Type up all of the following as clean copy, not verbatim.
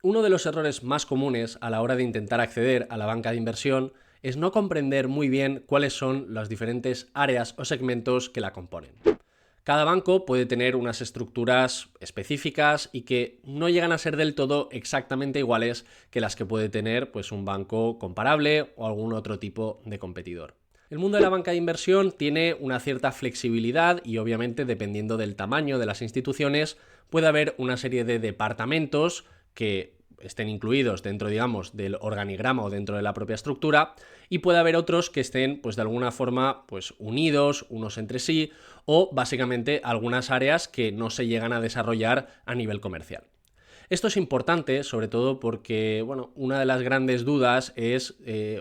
Uno de los errores más comunes a la hora de intentar acceder a la banca de inversión es no comprender muy bien cuáles son las diferentes áreas o segmentos que la componen. Cada banco puede tener unas estructuras específicas y que no llegan a ser del todo exactamente iguales que las que puede tener pues, un banco comparable o algún otro tipo de competidor. El mundo de la banca de inversión tiene una cierta flexibilidad y obviamente dependiendo del tamaño de las instituciones puede haber una serie de departamentos que estén incluidos dentro, digamos, del organigrama o dentro de la propia estructura, y puede haber otros que estén, pues, de alguna forma, pues, unidos unos entre sí, o básicamente algunas áreas que no se llegan a desarrollar a nivel comercial. Esto es importante, sobre todo porque, bueno, una de las grandes dudas es,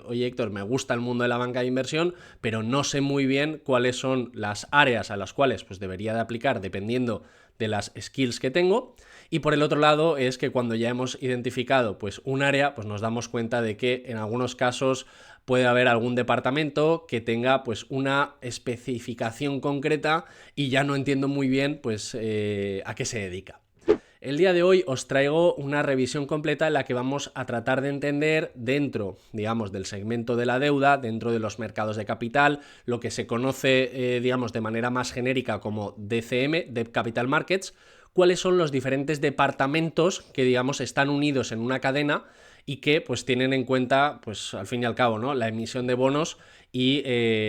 oye Héctor, me gusta el mundo de la banca de inversión, pero no sé muy bien cuáles son las áreas a las cuales pues, debería de aplicar dependiendo de las skills que tengo. Y por el otro lado es que cuando ya hemos identificado pues, un área, pues nos damos cuenta de que en algunos casos puede haber algún departamento que tenga pues una especificación concreta y ya no entiendo muy bien pues a qué se dedica. El día de hoy os traigo una revisión completa en la que vamos a tratar de entender dentro, digamos, del segmento de la deuda, dentro de los mercados de capital, lo que se conoce, digamos, de manera más genérica como DCM, Debt Capital Markets, cuáles son los diferentes departamentos que, digamos, están unidos en una cadena y que pues tienen en cuenta, pues al fin y al cabo, ¿no?, la emisión de bonos y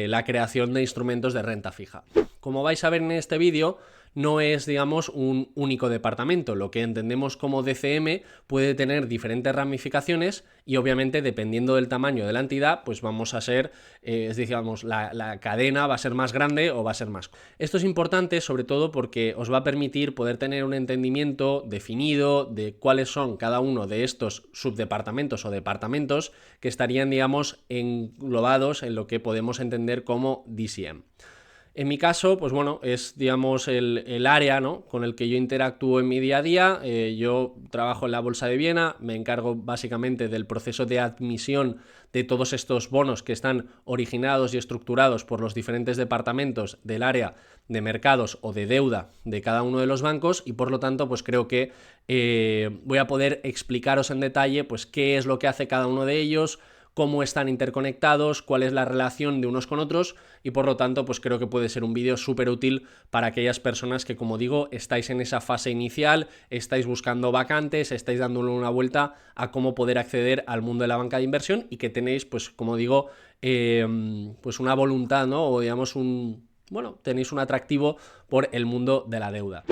la creación de instrumentos de renta fija. Como vais a ver en este vídeo, no es, digamos, un único departamento. Lo que entendemos como DCM puede tener diferentes ramificaciones y obviamente dependiendo del tamaño de la entidad, pues vamos a ser, digamos, la cadena va a ser más grande o va a ser más. Esto es importante sobre todo porque os va a permitir poder tener un entendimiento definido de cuáles son cada uno de estos subdepartamentos o departamentos que estarían, digamos, englobados en lo que podemos entender como DCM. En mi caso, pues bueno, es, digamos, el área, ¿no?, con el que yo interactúo en mi día a día. Yo trabajo en la Bolsa de Viena, me encargo básicamente del proceso de admisión de todos estos bonos que están originados y estructurados por los diferentes departamentos del área de mercados o de deuda de cada uno de los bancos y por lo tanto pues creo que voy a poder explicaros en detalle pues qué es lo que hace cada uno de ellos, cómo están interconectados, cuál es la relación de unos con otros y por lo tanto pues creo que puede ser un vídeo súper útil para aquellas personas que, como digo, estáis en esa fase inicial, estáis buscando vacantes, estáis dándole una vuelta a cómo poder acceder al mundo de la banca de inversión y que tenéis, pues como digo, pues una voluntad, ¿no?, o digamos tenéis un atractivo por el mundo de la deuda.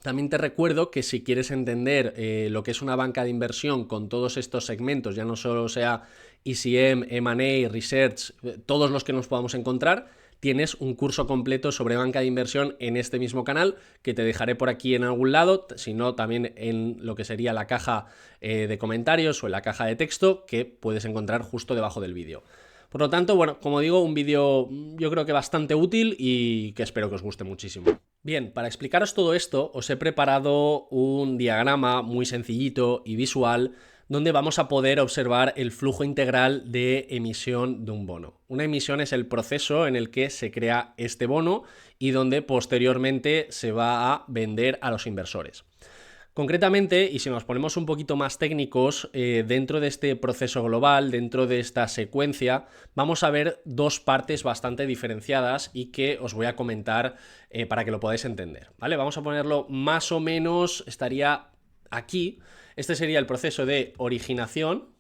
También te recuerdo que si quieres entender lo que es una banca de inversión con todos estos segmentos, ya no solo sea ECM, M&A, Research, todos los que nos podamos encontrar, tienes un curso completo sobre banca de inversión en este mismo canal que te dejaré por aquí en algún lado, si no también en lo que sería la caja de comentarios o en la caja de texto que puedes encontrar justo debajo del vídeo. Por lo tanto, bueno, como digo, un vídeo yo creo que bastante útil y que espero que os guste muchísimo. Bien, para explicaros todo esto os he preparado un diagrama muy sencillito y visual donde vamos a poder observar el flujo integral de emisión de un bono. Una emisión es el proceso en el que se crea este bono y donde posteriormente se va a vender a los inversores. Concretamente, y si nos ponemos un poquito más técnicos, dentro de este proceso global, dentro de esta secuencia, vamos a ver dos partes bastante diferenciadas y que os voy a comentar para que lo podáis entender, ¿vale? Vamos a ponerlo más o menos, estaría aquí. Este sería el proceso de originación.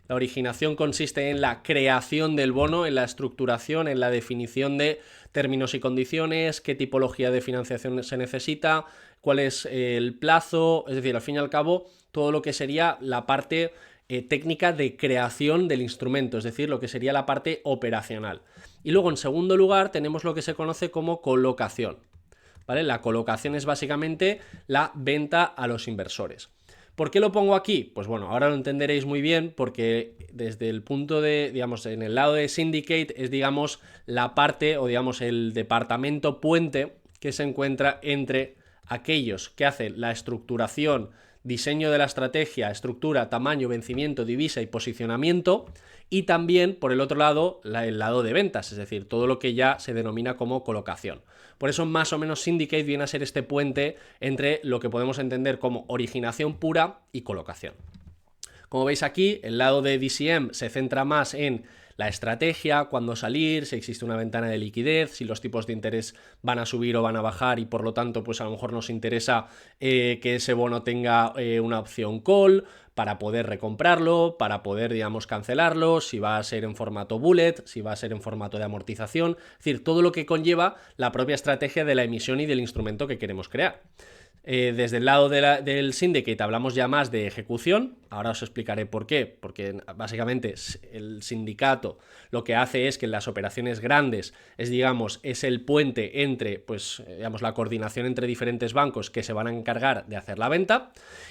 La originación consiste en la creación del bono, en la estructuración, en la definición de términos y condiciones, qué tipología de financiación se necesita, cuál es el plazo, es decir, al fin y al cabo, todo lo que sería la parte técnica de creación del instrumento, es decir, lo que sería la parte operacional. Y luego, en segundo lugar, tenemos lo que se conoce como colocación, ¿vale? La colocación es básicamente la venta a los inversores. ¿Por qué lo pongo aquí? Pues bueno, ahora lo entenderéis muy bien porque desde el punto de, digamos, en el lado de Syndicate es, digamos, la parte o, digamos, el departamento puente que se encuentra entre aquellos que hacen la estructuración, diseño de la estrategia, estructura, tamaño, vencimiento, divisa y posicionamiento, y también, por el otro lado, el lado de ventas, es decir, todo lo que ya se denomina como colocación. Por eso, más o menos, Syndicate viene a ser este puente entre lo que podemos entender como originación pura y colocación. Como veis aquí, el lado de DCM se centra más en la estrategia, cuándo salir, si existe una ventana de liquidez, si los tipos de interés van a subir o van a bajar y por lo tanto pues a lo mejor nos interesa que ese bono tenga una opción call para poder recomprarlo, para poder, digamos, cancelarlo, si va a ser en formato bullet, si va a ser en formato de amortización, es decir, todo lo que conlleva la propia estrategia de la emisión y del instrumento que queremos crear. Desde el lado del Syndicate hablamos ya más de ejecución, ahora os explicaré por qué, porque básicamente el sindicato lo que hace es que en las operaciones grandes es el puente entre, pues, digamos, la coordinación entre diferentes bancos que se van a encargar de hacer la venta,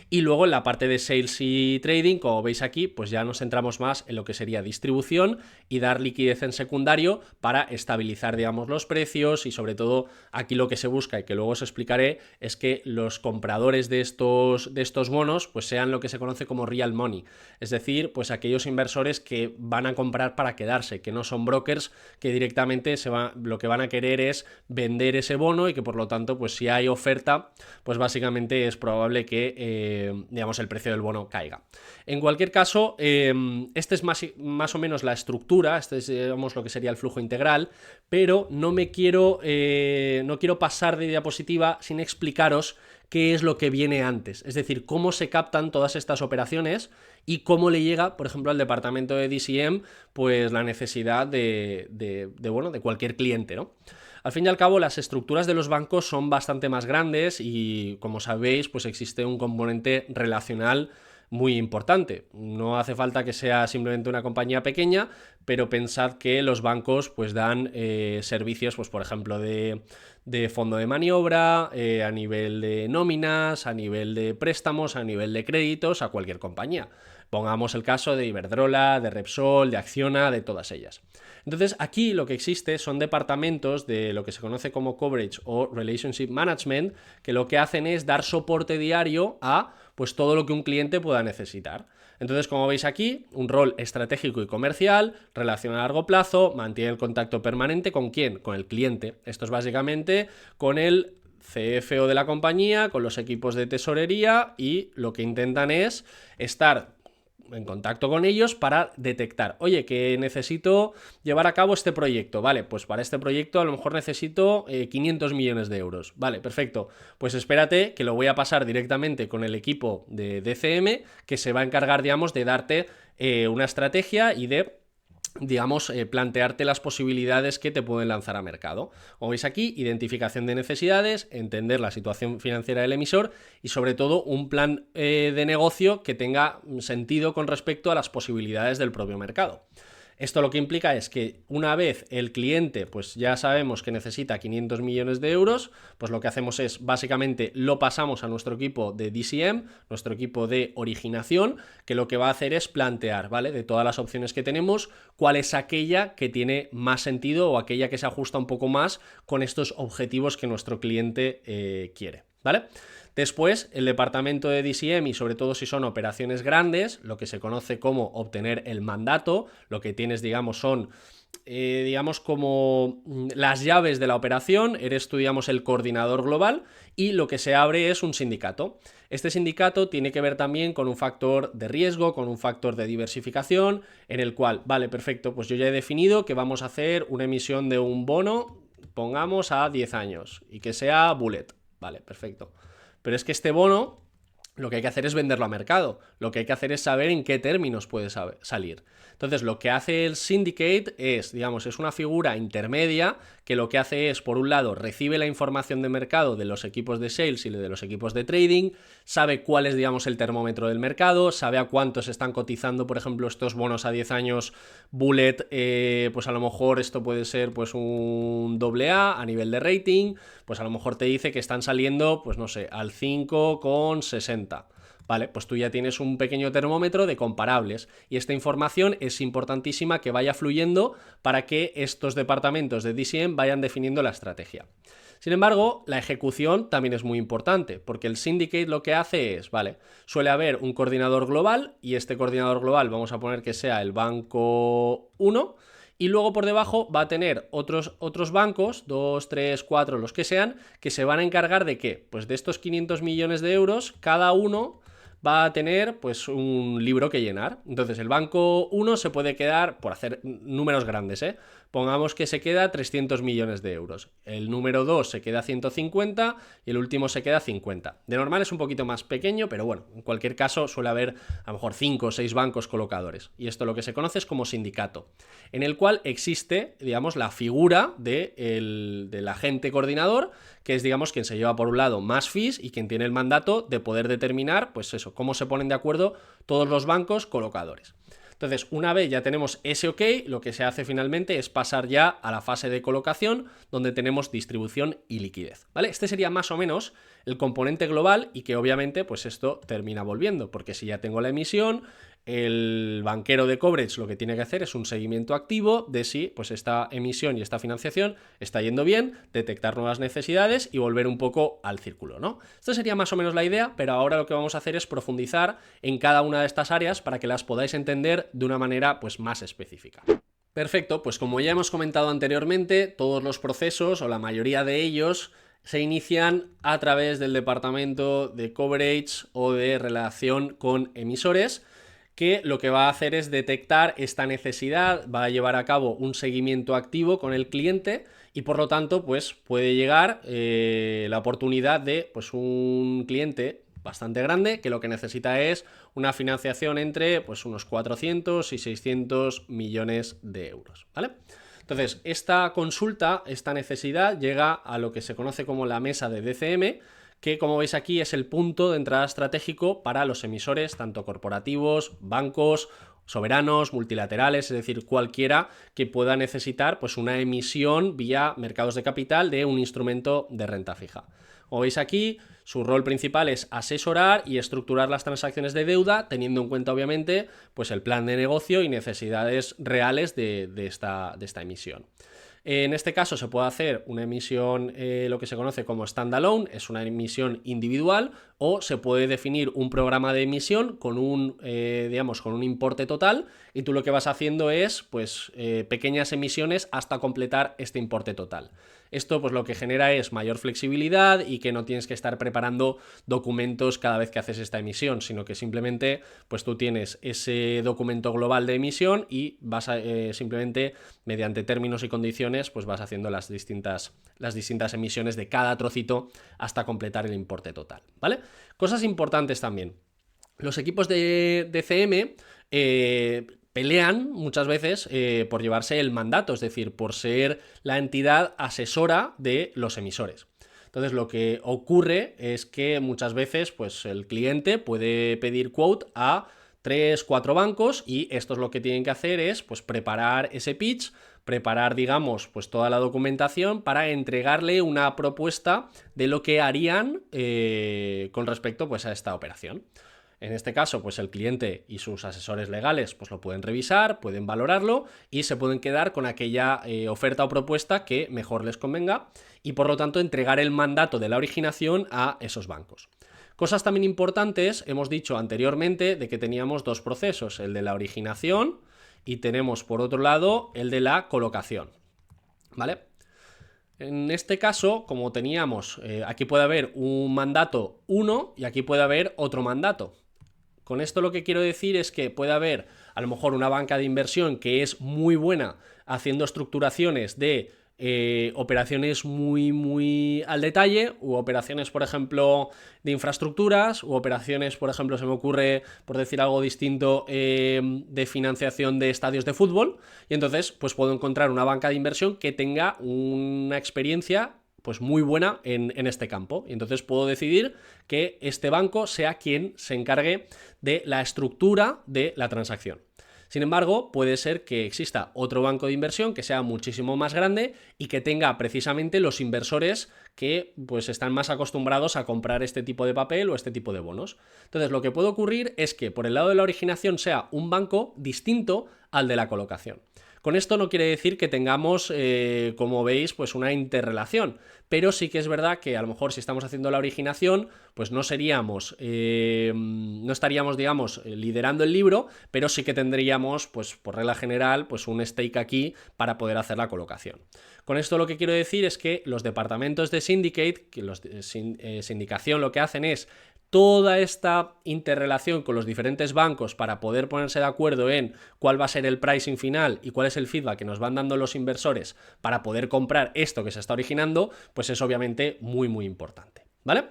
y luego en la parte de sales y trading, como veis aquí, pues ya nos centramos más en lo que sería distribución y dar liquidez en secundario para estabilizar, digamos, los precios, y sobre todo aquí lo que se busca, y que luego os explicaré, es que los compradores de estos bonos pues sean lo que se conoce como real money, es decir, pues aquellos inversores que van a comprar para quedarse, que no son brokers que directamente lo que van a querer es vender ese bono, y que por lo tanto pues si hay oferta pues básicamente es probable que digamos el precio del bono caiga. En cualquier caso, este es más o menos la estructura, este es, digamos, lo que sería el flujo integral, pero no quiero pasar de diapositiva sin explicaros qué es lo que viene antes, es decir, cómo se captan todas estas operaciones y cómo le llega, por ejemplo, al departamento de DCM, pues la necesidad de cualquier cliente, ¿no? Al fin y al cabo, las estructuras de los bancos son bastante más grandes y, como sabéis, pues existe un componente relacional muy importante. No hace falta que sea simplemente una compañía pequeña, pero pensad que los bancos pues dan servicios, pues por ejemplo, de fondo de maniobra, a nivel de nóminas, a nivel de préstamos, a nivel de créditos, a cualquier compañía. Pongamos el caso de Iberdrola, de Repsol, de Acciona, de todas ellas. Entonces, aquí lo que existe son departamentos de lo que se conoce como Coverage o Relationship Management, que lo que hacen es dar soporte diario a pues todo lo que un cliente pueda necesitar. Entonces, como veis aquí, un rol estratégico y comercial, relación a largo plazo, mantiene el contacto permanente ¿con quién? Con el cliente. Esto es básicamente con el CFO de la compañía, con los equipos de tesorería, y lo que intentan es estar en contacto con ellos para detectar, oye, que necesito llevar a cabo este proyecto, vale, pues para este proyecto a lo mejor necesito 500 millones de euros, vale, perfecto, pues espérate que lo voy a pasar directamente con el equipo de DCM que se va a encargar, digamos, de darte una estrategia y de, digamos, plantearte las posibilidades que te pueden lanzar a mercado. Como veis aquí, identificación de necesidades, entender la situación financiera del emisor y sobre todo un plan de negocio que tenga sentido con respecto a las posibilidades del propio mercado. Esto lo que implica es que una vez el cliente, pues ya sabemos que necesita 500 millones de euros, pues lo que hacemos es básicamente lo pasamos a nuestro equipo de DCM, nuestro equipo de originación, que lo que va a hacer es plantear, ¿vale? De todas las opciones que tenemos, cuál es aquella que tiene más sentido o aquella que se ajusta un poco más con estos objetivos que nuestro cliente quiere, ¿vale? Después, el departamento de DCM, y sobre todo si son operaciones grandes, lo que se conoce como obtener el mandato, lo que tienes, digamos, son digamos como las llaves de la operación, eres tú, digamos, el coordinador global, y lo que se abre es un sindicato. Este sindicato tiene que ver también con un factor de riesgo, con un factor de diversificación, en el cual, vale, perfecto, pues yo ya he definido que vamos a hacer una emisión de un bono, pongamos a 10 años, y que sea bullet, vale, perfecto. Pero es que este bono, lo que hay que hacer es venderlo a mercado. Lo que hay que hacer es saber en qué términos puede salir. Entonces, lo que hace el syndicate es, digamos, es una figura intermedia que lo que hace es, por un lado, recibe la información de mercado de los equipos de sales y de los equipos de trading, sabe cuál es, digamos, el termómetro del mercado, sabe a cuánto se están cotizando, por ejemplo, estos bonos a 10 años bullet, pues a lo mejor esto puede ser pues un AA a nivel de rating, pues a lo mejor te dice que están saliendo, pues no sé, al 5,60. Vale, pues tú ya tienes un pequeño termómetro de comparables, y esta información es importantísima que vaya fluyendo para que estos departamentos de DCM vayan definiendo la estrategia. Sin embargo, la ejecución también es muy importante, porque el syndicate lo que hace es, vale, suele haber un coordinador global, y este coordinador global vamos a poner que sea el banco 1, y luego por debajo va a tener otros bancos, 2, 3, 4, los que sean, que se van a encargar de ¿qué? Pues de estos 500 millones de euros, cada uno va a tener pues un libro que llenar. Entonces el banco 1 se puede quedar, por hacer números grandes, pongamos que se queda 300 millones de euros. El número 2 se queda 150 y el último se queda 50. De normal es un poquito más pequeño, pero bueno, en cualquier caso suele haber a lo mejor 5 o 6 bancos colocadores. Y esto lo que se conoce es como sindicato, en el cual existe, digamos, la figura del agente coordinador, que es, digamos, quien se lleva por un lado más fees y quien tiene el mandato de poder determinar, pues eso, cómo se ponen de acuerdo todos los bancos colocadores. Entonces, una vez ya tenemos ese OK, lo que se hace finalmente es pasar ya a la fase de colocación, donde tenemos distribución y liquidez, ¿vale? Este sería más o menos el componente global, y que obviamente pues esto termina volviendo, porque si ya tengo la emisión, el banquero de coverage lo que tiene que hacer es un seguimiento activo de si pues esta emisión y esta financiación está yendo bien, detectar nuevas necesidades y volver un poco al círculo, ¿no? Esto sería más o menos la idea, pero ahora lo que vamos a hacer es profundizar en cada una de estas áreas para que las podáis entender de una manera pues más específica. Perfecto, pues como ya hemos comentado anteriormente, todos los procesos, o la mayoría de ellos, se inician a través del departamento de coverage o de relación con emisores, que lo que va a hacer es detectar esta necesidad, va a llevar a cabo un seguimiento activo con el cliente, y por lo tanto pues puede llegar la oportunidad de pues un cliente bastante grande que lo que necesita es una financiación entre pues unos 400 y 600 millones de euros, ¿vale? Entonces, esta consulta, esta necesidad, llega a lo que se conoce como la mesa de DCM, que como veis aquí es el punto de entrada estratégico para los emisores, tanto corporativos, bancos, soberanos, multilaterales, es decir, cualquiera que pueda necesitar pues una emisión vía mercados de capital de un instrumento de renta fija. Como veis aquí, su rol principal es asesorar y estructurar las transacciones de deuda, teniendo en cuenta obviamente pues el plan de negocio y necesidades reales de esta emisión. En este caso se puede hacer una emisión, lo que se conoce como standalone, es una emisión individual, o se puede definir un programa de emisión con un, digamos, con un importe total, y tú lo que vas haciendo es pues pequeñas emisiones hasta completar este importe total. Esto pues lo que genera es mayor flexibilidad y que no tienes que estar preparando documentos cada vez que haces esta emisión, sino que simplemente pues tú tienes ese documento global de emisión y vas a, simplemente mediante términos y condiciones pues vas haciendo las distintas emisiones de cada trocito hasta completar el importe total, ¿vale? Cosas importantes también. Los equipos de DCM pelean muchas veces por llevarse el mandato, es decir, por ser la entidad asesora de los emisores. Entonces lo que ocurre es que muchas veces pues, el cliente puede pedir quote a 3, 4 bancos, y estos lo que tienen que hacer es pues, preparar ese pitch, preparar, digamos, pues toda la documentación para entregarle una propuesta de lo que harían con respecto pues, a esta operación. En este caso, pues el cliente y sus asesores legales pues lo pueden revisar, pueden valorarlo y se pueden quedar con aquella oferta o propuesta que mejor les convenga, y por lo tanto entregar el mandato de la originación a esos bancos. Cosas también importantes, hemos dicho anteriormente de que teníamos dos procesos, el de la originación y tenemos por otro lado el de la colocación, ¿vale? En este caso, como teníamos, aquí puede haber un mandato 1 y aquí puede haber otro mandato. Con esto lo que quiero decir es que puede haber a lo mejor una banca de inversión que es muy buena haciendo estructuraciones de operaciones muy al detalle, u operaciones, por ejemplo, de infraestructuras, u operaciones, por ejemplo, se me ocurre, por decir algo distinto, de financiación de estadios de fútbol, y entonces pues puedo encontrar una banca de inversión que tenga una experiencia pues muy buena en este campo, y entonces puedo decidir que este banco sea quien se encargue de la estructura de la transacción. Sin embargo, puede ser que exista otro banco de inversión que sea muchísimo más grande y que tenga precisamente los inversores que pues están más acostumbrados a comprar este tipo de papel o este tipo de bonos. Entonces, lo que puede ocurrir es que por el lado de la originación sea un banco distinto al de la colocación. Con esto no quiere decir que tengamos, como veis, pues una interrelación, pero sí que es verdad que a lo mejor si estamos haciendo la originación, pues no estaríamos, digamos, liderando el libro, pero sí que tendríamos, pues por regla general, pues un stake aquí para poder hacer la colocación. Con esto lo que quiero decir es que los departamentos de Syndicate, que los de sindicación, lo que hacen es toda esta interrelación con los diferentes bancos para poder ponerse de acuerdo en cuál va a ser el pricing final y cuál es el feedback que nos van dando los inversores para poder comprar esto que se está originando, pues es obviamente muy muy importante, ¿vale?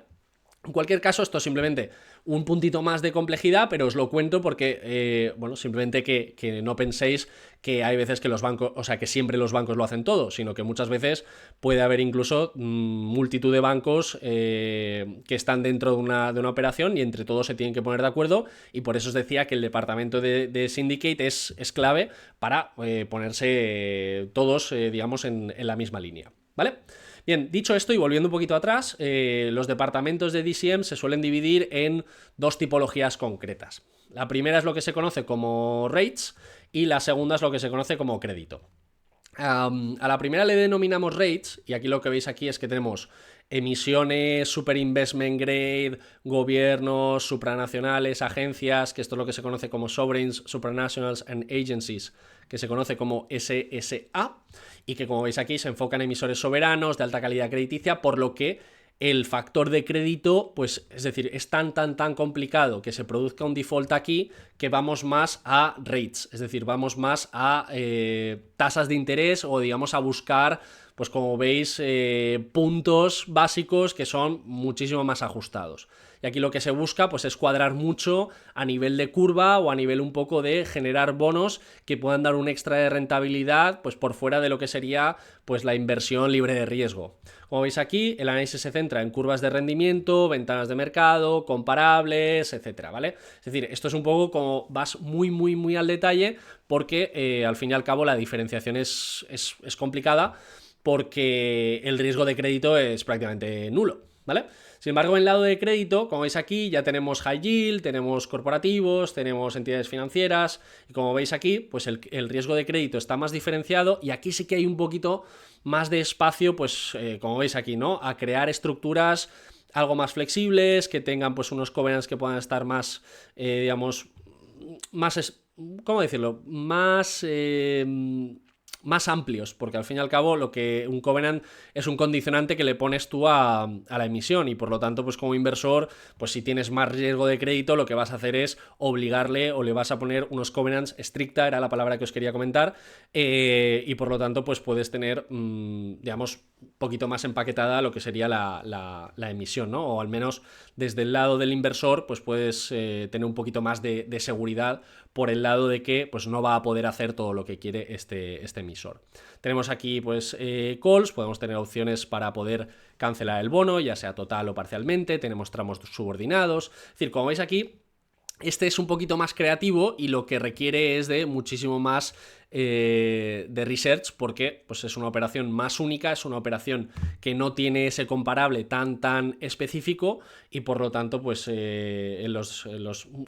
En cualquier caso, esto es simplemente un puntito más de complejidad, pero os lo cuento porque, bueno, simplemente que no penséis que hay veces que los bancos, o sea, que siempre los bancos lo hacen todo, sino que muchas veces puede haber incluso multitud de bancos que están dentro de una operación y entre todos se tienen que poner de acuerdo, y por eso os decía que el departamento de Syndicate es clave para ponerse todos, digamos, en la misma línea, ¿vale? Bien, dicho esto y volviendo un poquito atrás, los departamentos de DCM se suelen dividir en dos tipologías concretas. La primera es lo que se conoce como rates y la segunda es lo que se conoce como crédito. A la primera le denominamos rates, y aquí lo que veis aquí es que tenemos emisiones, super investment grade, gobiernos, supranacionales, agencias, que esto es lo que se conoce como sovereigns, supranationals and agencies, que se conoce como SSA, y que como veis aquí se enfocan en emisores soberanos de alta calidad crediticia, por lo que el factor de crédito, pues es decir, es tan complicado que se produzca un default aquí que vamos más a rates, es decir, vamos más a tasas de interés o digamos a buscar, pues como veis, puntos básicos que son muchísimo más ajustados. Y aquí lo que se busca pues es cuadrar mucho a nivel de curva o a nivel un poco de generar bonos que puedan dar un extra de rentabilidad pues por fuera de lo que sería pues la inversión libre de riesgo. Como veis aquí, el análisis se centra en curvas de rendimiento, ventanas de mercado, comparables, etcétera, ¿vale? Es decir, esto es un poco como vas muy al detalle porque al fin y al cabo la diferenciación es complicada porque el riesgo de crédito es prácticamente nulo, ¿vale? Sin embargo, en el lado de crédito, como veis aquí, ya tenemos high yield, tenemos corporativos, tenemos entidades financieras, y como veis aquí, pues el riesgo de crédito está más diferenciado y aquí sí que hay un poquito más de espacio, pues como veis aquí, ¿no? A crear estructuras algo más flexibles, que tengan pues unos covenants que puedan estar más, digamos, más, ¿cómo decirlo? Más amplios, porque al fin y al cabo lo que un covenant es un condicionante que le pones tú a la emisión, y por lo tanto pues como inversor, pues si tienes más riesgo de crédito lo que vas a hacer es obligarle o le vas a poner unos covenants estricta, era la palabra que os quería comentar, y por lo tanto pues puedes tener digamos un poquito más empaquetada lo que sería la emisión, ¿no? O al menos desde el lado del inversor pues puedes tener un poquito más de seguridad por el lado de que pues no va a poder hacer todo lo que quiere este emisor. Tenemos aquí pues calls, podemos tener opciones para poder cancelar el bono, ya sea total o parcialmente, tenemos tramos subordinados, es decir, como veis aquí, este es un poquito más creativo y lo que requiere es de muchísimo más de research, porque pues es una operación más única, es una operación que no tiene ese comparable tan específico, y por lo tanto pues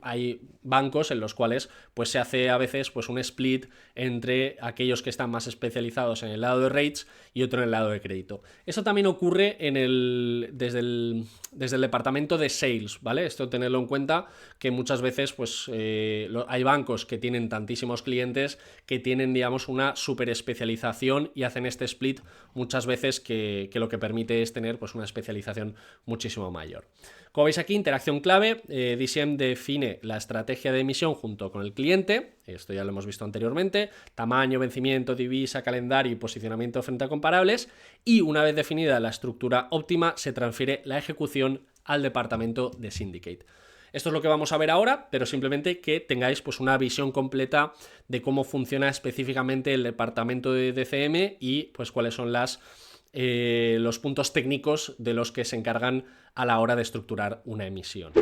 hay bancos en los cuales pues se hace a veces pues un split entre aquellos que están más especializados en el lado de rates y otro en el lado de crédito. Eso también ocurre desde el departamento de sales, ¿vale? Esto tenerlo en cuenta, que muchas veces pues hay bancos que tienen tantísimos clientes que tienen, digamos, una super especialización y hacen este split muchas veces que lo que permite es tener pues una especialización muchísimo mayor. Como veis aquí, interacción clave, DCM define la estrategia de emisión junto con el cliente, esto ya lo hemos visto anteriormente, tamaño, vencimiento, divisa, calendario y posicionamiento frente a comparables, y una vez definida la estructura óptima se transfiere la ejecución al departamento de Syndicate. Esto es lo que vamos a ver ahora, pero simplemente que tengáis pues una visión completa de cómo funciona específicamente el departamento de DCM y pues cuáles son los puntos técnicos de los que se encargan a la hora de estructurar una emisión.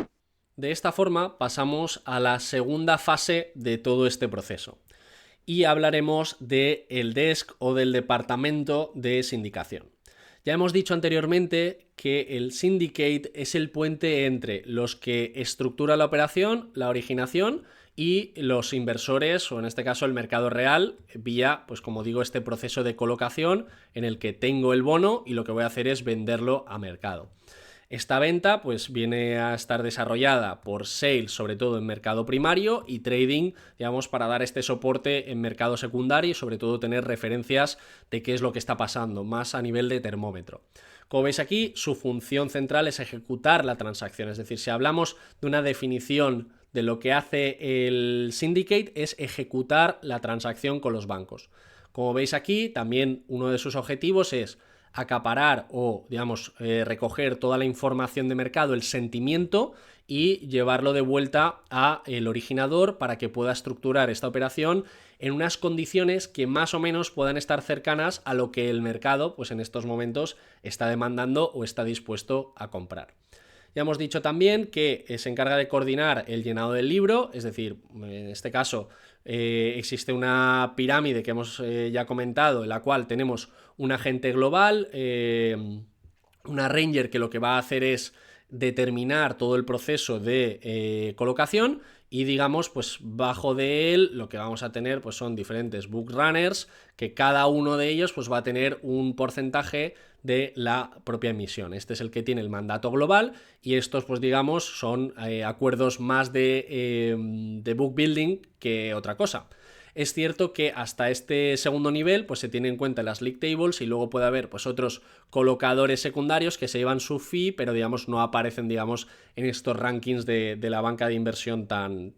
De esta forma pasamos a la segunda fase de todo este proceso y hablaremos del desk o del departamento de sindicación. Ya hemos dicho anteriormente que el syndicate es el puente entre los que estructuran la operación, la originación, y los inversores, o en este caso el mercado real, vía, pues como digo, este proceso de colocación en el que tengo el bono y lo que voy a hacer es venderlo a mercado. Esta venta pues viene a estar desarrollada por sales, sobre todo en mercado primario, y trading, digamos, para dar este soporte en mercado secundario y sobre todo tener referencias de qué es lo que está pasando, más a nivel de termómetro. Como veis aquí, su función central es ejecutar la transacción, es decir, si hablamos de una definición de lo que hace el syndicate es ejecutar la transacción con los bancos. Como veis aquí, también uno de sus objetivos es acaparar o, digamos, recoger toda la información de mercado, el sentimiento, y llevarlo de vuelta a el originador para que pueda estructurar esta operación en unas condiciones que más o menos puedan estar cercanas a lo que el mercado, pues en estos momentos, está demandando o está dispuesto a comprar. Ya hemos dicho también que se encarga de coordinar el llenado del libro, es decir, en este caso existe una pirámide que hemos ya comentado, en la cual tenemos un agente global, una ranger que lo que va a hacer es determinar todo el proceso de colocación, y digamos, pues bajo de él lo que vamos a tener pues son diferentes book runners, que cada uno de ellos pues va a tener un porcentaje de la propia emisión. Este es el que tiene el mandato global, y estos pues digamos son acuerdos más de book building que otra cosa. Es cierto que hasta este segundo nivel pues se tiene en cuenta las league tables, y luego puede haber pues otros colocadores secundarios que se llevan su fee, pero digamos no aparecen digamos en estos rankings de la banca de inversión tan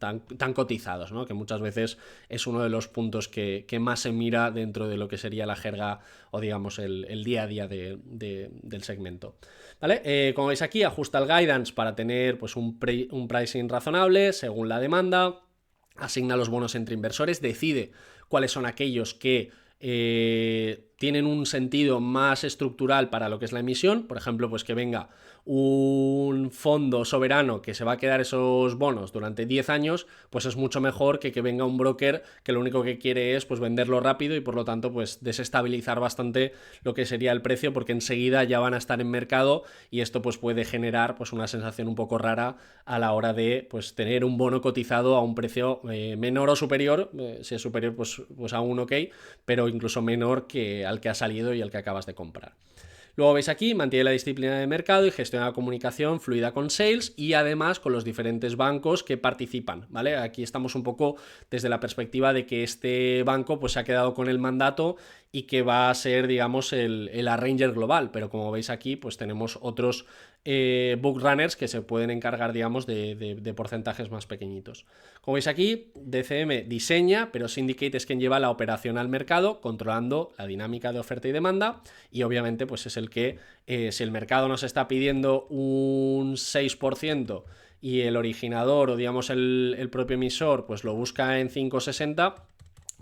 cotizados, ¿no? Que muchas veces es uno de los puntos que más se mira dentro de lo que sería la jerga o digamos el día a día del segmento. ¿Vale? Como veis aquí, ajusta el guidance para tener pues un pricing razonable según la demanda, asigna los bonos entre inversores, decide cuáles son aquellos que tienen un sentido más estructural para lo que es la emisión. Por ejemplo, pues que venga un fondo soberano que se va a quedar esos bonos durante 10 años, pues es mucho mejor que venga un broker que lo único que quiere es pues venderlo rápido y por lo tanto pues desestabilizar bastante lo que sería el precio, porque enseguida ya van a estar en mercado, y esto pues puede generar pues una sensación un poco rara a la hora de pues tener un bono cotizado a un precio menor o superior, si es superior pues aún ok, pero incluso menor que al que ha salido y al que acabas de comprar. Luego veis aquí, mantiene la disciplina de mercado y gestiona la comunicación fluida con sales y además con los diferentes bancos que participan, ¿vale? Aquí estamos un poco desde la perspectiva de que este banco pues se ha quedado con el mandato y que va a ser, digamos, el arranger global, pero como veis aquí pues tenemos otros book runners que se pueden encargar, digamos, de porcentajes más pequeñitos. Como veis aquí, DCM diseña, pero Syndicate es quien lleva la operación al mercado, controlando la dinámica de oferta y demanda, y obviamente pues es el que, si el mercado nos está pidiendo un 6% y el originador o digamos el propio emisor pues lo busca en 5,60,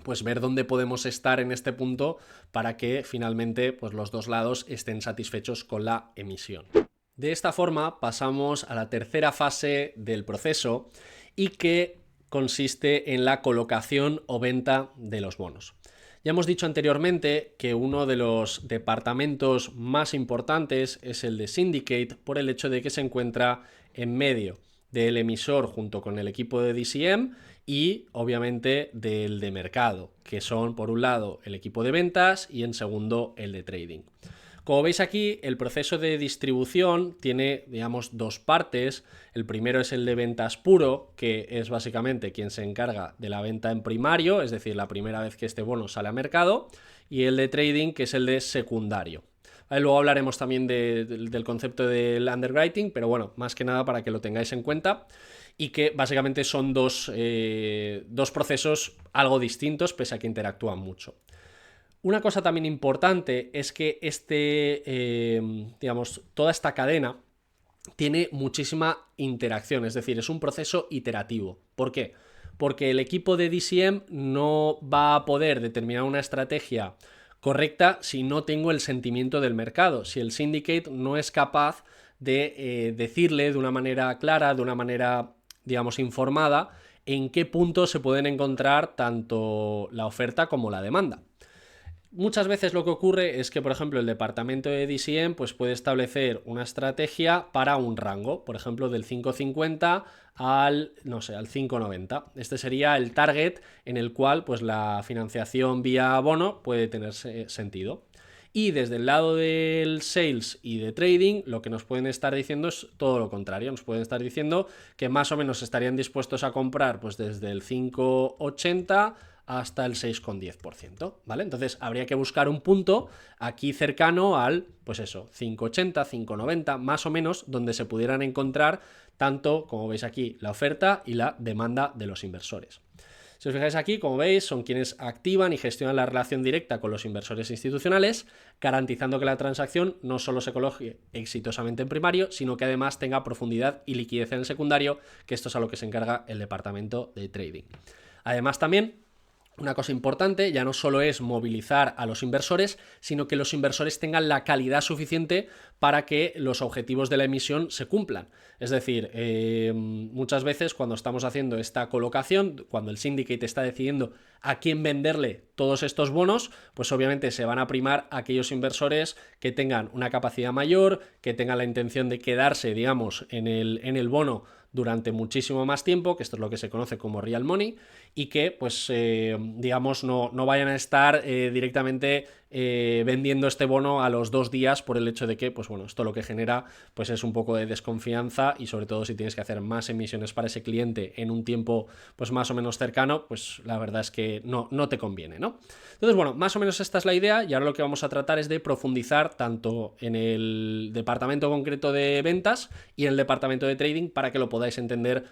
pues ver dónde podemos estar en este punto para que finalmente pues los dos lados estén satisfechos con la emisión. De esta forma pasamos a la tercera fase del proceso, y que consiste en la colocación o venta de los bonos. Ya hemos dicho anteriormente que uno de los departamentos más importantes es el de Syndicate, por el hecho de que se encuentra en medio del emisor junto con el equipo de DCM y obviamente del de mercado, que son por un lado el equipo de ventas y en segundo el de trading. Como veis aquí, el proceso de distribución tiene, digamos, dos partes. El primero es el de ventas puro, que es básicamente quien se encarga de la venta en primario, es decir, la primera vez que este bono sale a mercado, y el de trading, que es el de secundario. Luego hablaremos también del concepto del underwriting, pero bueno, más que nada para que lo tengáis en cuenta, y que básicamente son dos procesos algo distintos, pese a que interactúan mucho. Una cosa también importante es que digamos, toda esta cadena tiene muchísima interacción, es decir, es un proceso iterativo. ¿Por qué? Porque el equipo de DCM no va a poder determinar una estrategia correcta si no tengo el sentimiento del mercado, si el syndicate no es capaz de decirle de una manera clara, de una manera, digamos, informada, en qué punto se pueden encontrar tanto la oferta como la demanda. Muchas veces lo que ocurre es que, por ejemplo, el departamento de DCM pues puede establecer una estrategia para un rango, por ejemplo, del 5,50 al, no sé, al 5,90. Este sería el target en el cual pues la financiación vía bono puede tener sentido. Y desde el lado del sales y de trading, lo que nos pueden estar diciendo es todo lo contrario. Nos pueden estar diciendo que más o menos estarían dispuestos a comprar pues desde el 5,80 hasta el 6,10%, ¿vale? Entonces habría que buscar un punto aquí cercano al, pues eso, 5,80, 5,90, más o menos, donde se pudieran encontrar tanto, como veis aquí, la oferta y la demanda de los inversores. Si os fijáis aquí, como veis, son quienes activan y gestionan la relación directa con los inversores institucionales, garantizando que la transacción no solo se coloque exitosamente en primario, sino que además tenga profundidad y liquidez en el secundario, que esto es a lo que se encarga el departamento de trading. Además también, una cosa importante ya no solo es movilizar a los inversores, sino que los inversores tengan la calidad suficiente para que los objetivos de la emisión se cumplan. Es decir, muchas veces cuando estamos haciendo esta colocación, cuando el syndicate está decidiendo a quién venderle todos estos bonos, pues obviamente se van a primar aquellos inversores que tengan una capacidad mayor, que tengan la intención de quedarse, digamos, en el bono durante muchísimo más tiempo, que esto es lo que se conoce como real money, y que pues digamos no vayan a estar directamente vendiendo este bono a los 2 días por el hecho de que pues bueno, esto lo que genera pues es un poco de desconfianza, y sobre todo si tienes que hacer más emisiones para ese cliente en un tiempo pues más o menos cercano, pues la verdad es que no te conviene, ¿no? Entonces bueno, más o menos esta es la idea, y ahora lo que vamos a tratar es de profundizar tanto en el departamento concreto de ventas y en el departamento de trading para que lo podáis entender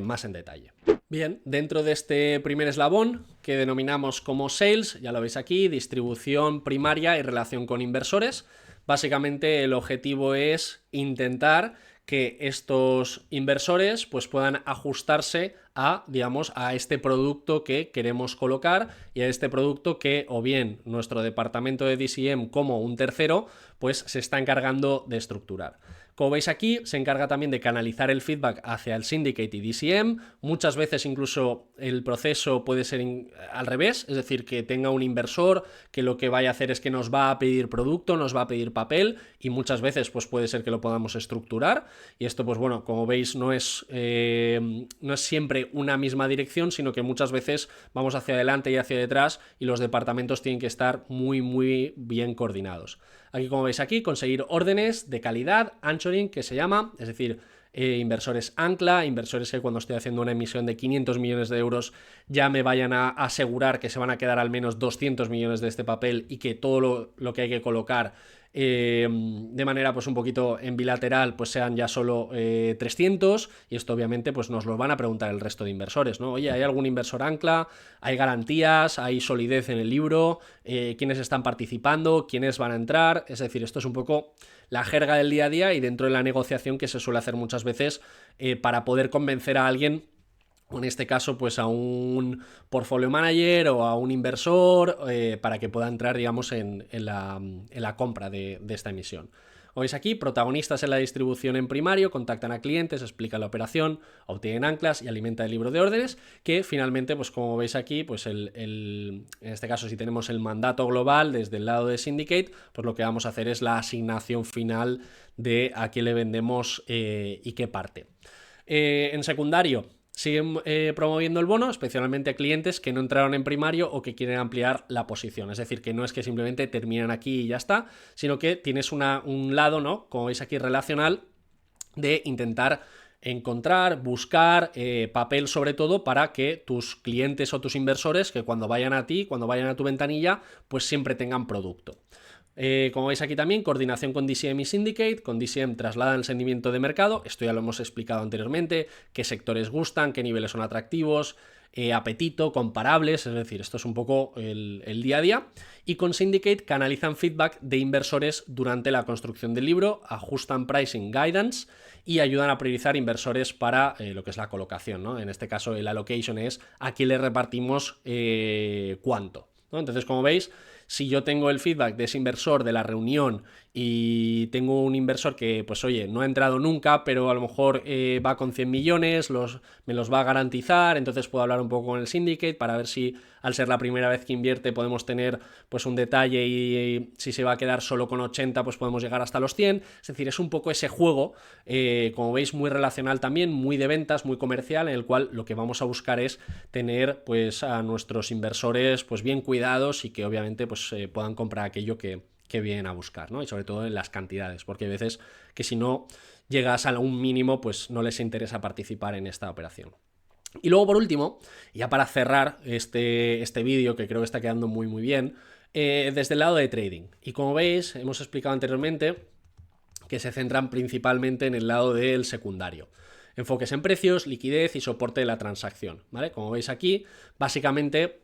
más en detalle. Bien, dentro de este primer eslabón que denominamos como sales, ya lo veis aquí, distribución primaria y relación con inversores, básicamente el objetivo es intentar que estos inversores pues puedan ajustarse a, digamos, a este producto que queremos colocar, y a este producto que o bien nuestro departamento de DCM como un tercero pues se está encargando de estructurar. Como veis aquí, se encarga también de canalizar el feedback hacia el syndicate y DCM. Muchas veces incluso el proceso puede ser al revés, es decir, que tenga un inversor que lo que vaya a hacer es que nos va a pedir producto, nos va a pedir papel, y muchas veces pues puede ser que lo podamos estructurar. Y esto pues bueno, como veis no es siempre una misma dirección, sino que muchas veces vamos hacia adelante y hacia detrás, y los departamentos tienen que estar muy bien coordinados. Aquí, como veis aquí, conseguir órdenes de calidad, anchoring, que se llama, es decir, inversores ancla, inversores que cuando estoy haciendo una emisión de 500 millones de euros ya me vayan a asegurar que se van a quedar al menos 200 millones de este papel, y que todo lo que hay que colocar de manera pues un poquito en bilateral pues sean ya solo 300, y esto obviamente pues nos lo van a preguntar el resto de inversores, ¿no? Oye, ¿hay algún inversor ancla? ¿Hay garantías? ¿Hay solidez en el libro? ¿Quiénes están participando? ¿Quiénes van a entrar? Es decir, esto es un poco la jerga del día a día y dentro de la negociación que se suele hacer muchas veces para poder convencer a alguien, o en este caso pues a un portfolio manager o a un inversor para que pueda entrar, digamos, en la compra de esta emisión. Como veis aquí, protagonistas en la distribución en primario, contactan a clientes, explican la operación, obtienen anclas y alimentan el libro de órdenes, que finalmente, pues como veis aquí, pues en este caso si tenemos el mandato global desde el lado de syndicate, pues lo que vamos a hacer es la asignación final de a quién le vendemos y qué parte. En secundario, siguen promoviendo el bono, especialmente a clientes que no entraron en primario o que quieren ampliar la posición. Es decir, que no es que simplemente terminan aquí y ya está, sino que tienes un lado, ¿no? Como veis aquí, relacional, de intentar encontrar, buscar papel sobre todo para que tus clientes o tus inversores, que cuando vayan a ti, cuando vayan a tu ventanilla, pues siempre tengan producto. Como veis aquí también, coordinación con DCM y Syndicate. Con DCM trasladan el sentimiento de mercado, esto ya lo hemos explicado anteriormente, qué sectores gustan, qué niveles son atractivos, apetito, comparables, es decir, esto es un poco el día a día. Y con Syndicate canalizan feedback de inversores durante la construcción del libro, ajustan pricing guidance y ayudan a priorizar inversores para lo que es la colocación, ¿no? En este caso el allocation es a quién le repartimos cuánto, ¿no? Entonces, como veis, si yo tengo el feedback de ese inversor de la reunión y tengo un inversor que, pues oye, no ha entrado nunca, pero a lo mejor va con 100 millones, me los va a garantizar, entonces puedo hablar un poco con el syndicate para ver si al ser la primera vez que invierte podemos tener pues un detalle y si se va a quedar solo con 80 pues podemos llegar hasta los 100, es decir, es un poco ese juego, como veis, muy relacional también, muy de ventas, muy comercial, en el cual lo que vamos a buscar es tener pues a nuestros inversores pues bien cuidados y que obviamente pues puedan comprar aquello que vienen a buscar, ¿no? Y sobre todo en las cantidades, porque hay veces que si no llegas a un mínimo, pues no les interesa participar en esta operación. Y luego, por último, ya para cerrar este vídeo, que creo que está quedando muy muy bien, desde el lado de trading. Y como veis, hemos explicado anteriormente que se centran principalmente en el lado del secundario. Enfoques en precios, liquidez y soporte de la transacción, ¿vale? Como veis aquí, básicamente,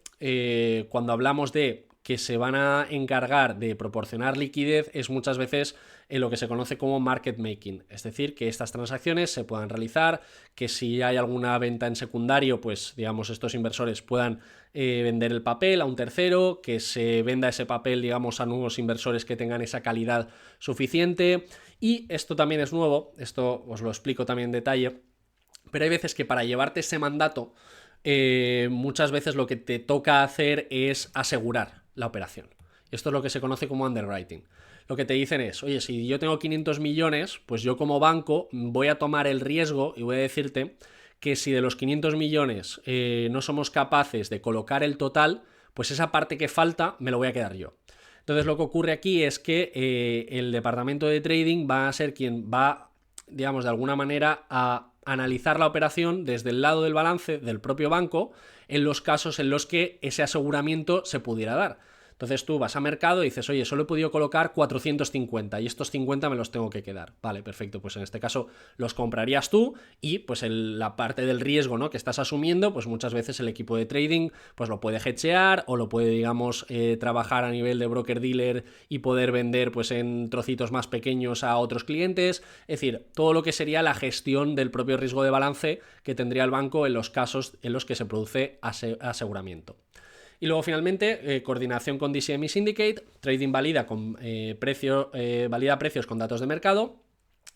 cuando hablamos de que se van a encargar de proporcionar liquidez es muchas veces en lo que se conoce como market making, es decir, que estas transacciones se puedan realizar, que si hay alguna venta en secundario, pues digamos estos inversores puedan vender el papel a un tercero, que se venda ese papel, digamos, a nuevos inversores que tengan esa calidad suficiente. Y esto también es nuevo, esto os lo explico también en detalle, pero hay veces que para llevarte ese mandato, muchas veces lo que te toca hacer es asegurar la operación. Esto es lo que se conoce como underwriting. Lo que te dicen es, oye, si yo tengo 500 millones, pues yo como banco voy a tomar el riesgo y voy a decirte que si de los 500 millones no somos capaces de colocar el total, pues esa parte que falta me lo voy a quedar yo. Entonces lo que ocurre aquí es que el departamento de trading va a ser quien va, digamos, de alguna manera a analizar la operación desde el lado del balance del propio banco en los casos en los que ese aseguramiento se pudiera dar. Entonces tú vas a mercado y dices, oye, solo he podido colocar 450 y estos 50 me los tengo que quedar. Vale, perfecto, pues en este caso los comprarías tú y pues la parte del riesgo, ¿no?, que estás asumiendo, pues muchas veces el equipo de trading pues lo puede hedgear o lo puede, digamos, trabajar a nivel de broker-dealer y poder vender pues en trocitos más pequeños a otros clientes. Es decir, todo lo que sería la gestión del propio riesgo de balance que tendría el banco en los casos en los que se produce aseguramiento. Y luego finalmente, coordinación con DCM y Syndicate, trading valida precios con datos de mercado.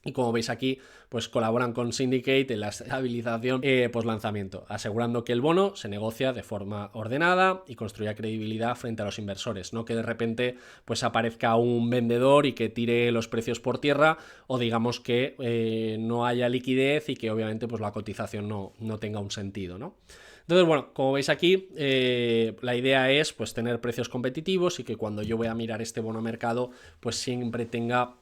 Y como veis aquí, pues colaboran con Syndicate en la estabilización post-lanzamiento, asegurando que el bono se negocia de forma ordenada y construya credibilidad frente a los inversores, no que de repente pues aparezca un vendedor y que tire los precios por tierra o digamos que no haya liquidez y que obviamente pues la cotización no tenga un sentido, ¿no? Entonces, bueno, como veis aquí, la idea es pues tener precios competitivos y que cuando yo voy a mirar este bono mercado, pues siempre tenga,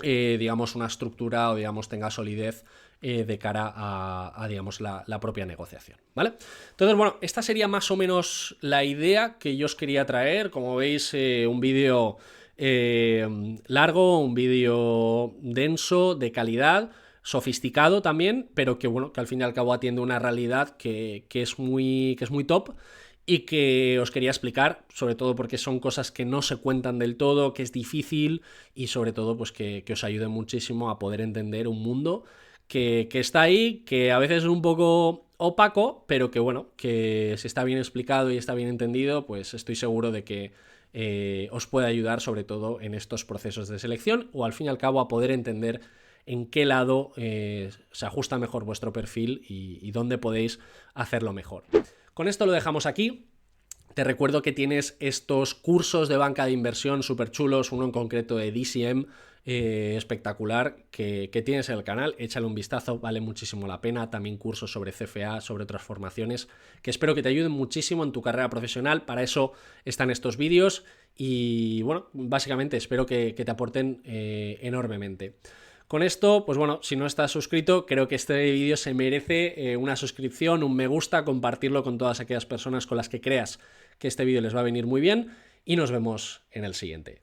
digamos, una estructura o, digamos, tenga solidez de cara a digamos, la propia negociación, ¿vale? Entonces, bueno, esta sería más o menos la idea que yo os quería traer. Como veis, un vídeo largo, un vídeo denso, de calidad, sofisticado también, pero que bueno, que al fin y al cabo atiende una realidad que es muy top y que os quería explicar, sobre todo porque son cosas que no se cuentan del todo, que es difícil y sobre todo pues que os ayude muchísimo a poder entender un mundo que está ahí, que a veces es un poco opaco, pero que bueno, que si está bien explicado y está bien entendido, pues estoy seguro de que os puede ayudar sobre todo en estos procesos de selección o al fin y al cabo a poder entender en qué lado se ajusta mejor vuestro perfil y dónde podéis hacerlo mejor. Con esto lo dejamos aquí. Te recuerdo que tienes estos cursos de banca de inversión súper chulos, uno en concreto de DCM, espectacular, que tienes en el canal. Échale un vistazo, vale muchísimo la pena. También cursos sobre CFA, sobre otras formaciones, que espero que te ayuden muchísimo en tu carrera profesional. Para eso están estos vídeos y bueno, básicamente espero que te aporten enormemente. Con esto, pues bueno, si no estás suscrito, creo que este vídeo se merece una suscripción, un me gusta, compartirlo con todas aquellas personas con las que creas que este vídeo les va a venir muy bien y nos vemos en el siguiente.